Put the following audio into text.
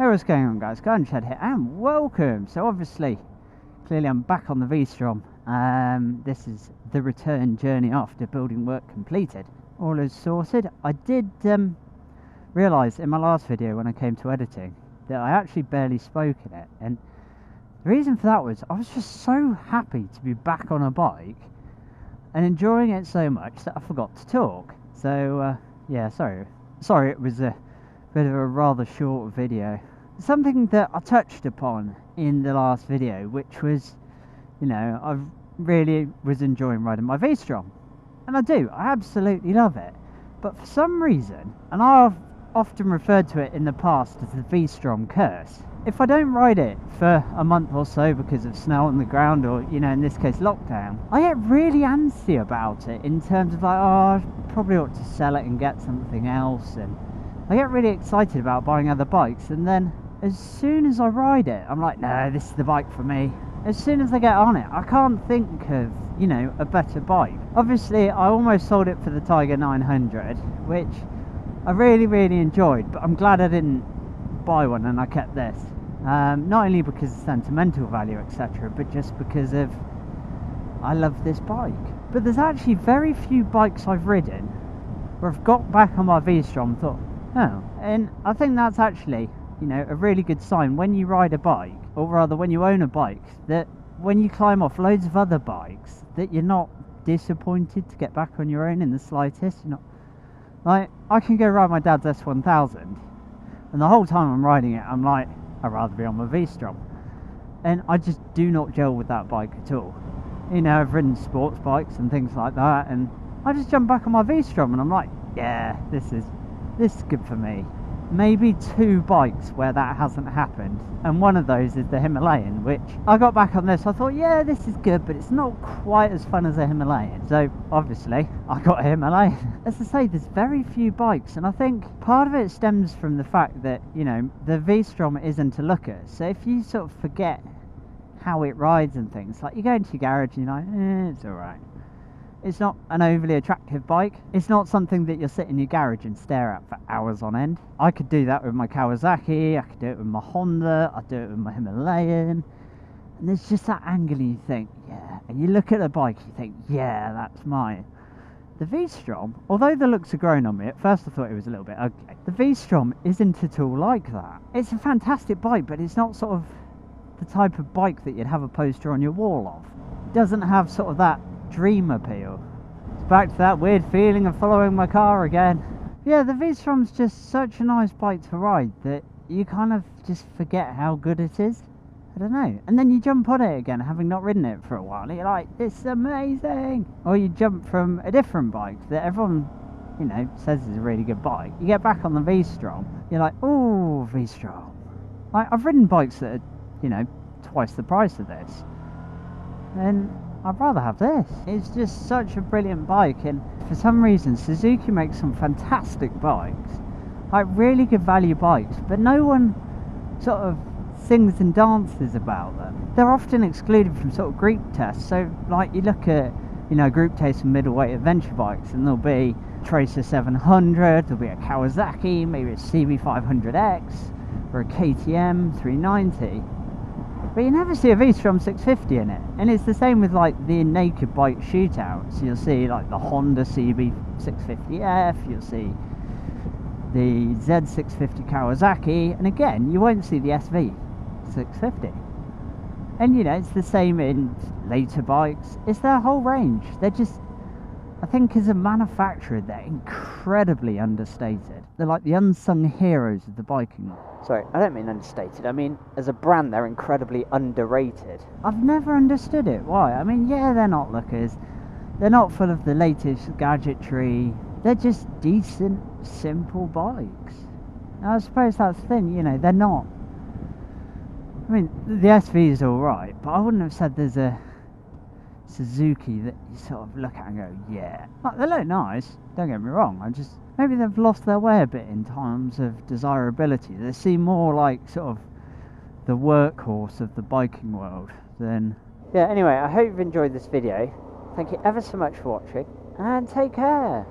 Hey, what's going on, guys? Gunshed here and welcome. So obviously, clearly I'm back on the V-Strom. This is the return journey after building work completed. All is sorted. I did realise in my last video when I came to editing that I actually barely spoke in it, and the reason for that was I was just so happy to be back on a bike and enjoying it so much that I forgot to talk. So yeah, sorry it was a bit of a rather short video. Something that I touched upon in the last video, which was, you know, I really was enjoying riding my V-Strom, and I absolutely love it. But for some reason, and I've often referred to it in the past as the V-Strom Curse, if I don't ride it for a month or so because of snow on the ground, or, you know, in this case lockdown, I get really antsy about it in terms of like, oh, I probably ought to sell it and get something else, and I get really excited about buying other bikes, and then as soon as I ride it, I'm like, no, this is the bike for me. As soon as I get on it, I can't think of, you know, a better bike. Obviously, I almost sold it for the Tiger 900, which I really enjoyed, but I'm glad I didn't buy one and I kept this. Not only because of sentimental value, etc., but just because of, I love this bike. But there's actually very few bikes I've ridden where I've got back on my V-Strom and thought, oh, and I think that's actually, you know, a really good sign when you ride a bike, or rather when you own a bike, that when you climb off loads of other bikes, that you're not disappointed to get back on your own in the slightest. You're not, like, I can go ride my dad's S1000, and the whole time I'm riding it, I'm like, I'd rather be on my V-Strom, and I just do not gel with that bike at all. You know, I've ridden sports bikes and things like that, and I just jump back on my V-Strom, and I'm like, yeah, this is good for me. Maybe two bikes where that hasn't happened, and one of those is the Himalayan, which I got back on this. I thought, yeah, this is good, but it's not quite as fun as a Himalayan. So obviously I got a Himalayan. As I say, there's very few bikes, and I think part of it stems from the fact that, you know, the V-Strom isn't a looker. So if you sort of forget how it rides and things, like you go into your garage and you're like, it's alright. It's not an overly attractive bike. It's not something that you'll sit in your garage and stare at for hours on end. I could do that with my Kawasaki, I could do it with my Honda, I'd do it with my Himalayan. And there's just that angle and you think, yeah. And you look at the bike, you think, yeah, that's mine. The V-Strom, although the looks are grown on me, at first I thought it was a little bit ugly. The V-Strom isn't at all like that. It's a fantastic bike, but it's not sort of the type of bike that you'd have a poster on your wall of. It doesn't have sort of that dream appeal. It's back to that weird feeling of following my car again. Yeah, the V-Strom's just such a nice bike to ride that you kind of just forget how good it is. I don't know. And then you jump on it again, having not ridden it for a while, and you're like, it's amazing. Or you jump from a different bike that everyone, you know, says is a really good bike. You get back on the V-Strom, you're like, oh, V-Strom. Like, I've ridden bikes that are, you know, twice the price of this, and I'd rather have this. It's just such a brilliant bike, and for some reason Suzuki makes some fantastic bikes, like really good value bikes, but no one sort of sings and dances about them. They're often excluded from sort of group tests. So like you look at, you know, group tests for middleweight adventure bikes, and there'll be Tracer 700, there'll be a Kawasaki, maybe a CB500X or a KTM 390. But you never see a V-Strom 650 in it. And it's the same with like the naked bike shootouts. You'll see like the Honda CB650F, you'll see the Z650 Kawasaki, and again, you won't see the SV650. And you know, it's the same in later bikes. It's their whole range. They're just, I think as a manufacturer, they're incredibly understated. They're like the unsung heroes of the biking world. Sorry, I don't mean understated. I mean, as a brand, they're incredibly underrated. I've never understood it. Why? I mean, yeah, they're not lookers. They're not full of the latest gadgetry. They're just decent, simple bikes. And I suppose that's the thing, you know, they're not. I mean, the SV is alright, but I wouldn't have said there's a Suzuki that you sort of look at and go, yeah. Like, they look nice, don't get me wrong, maybe they've lost their way a bit in terms of desirability. They seem more like sort of the workhorse of the biking world than... Yeah, anyway, I hope you've enjoyed this video. Thank you ever so much for watching, and take care.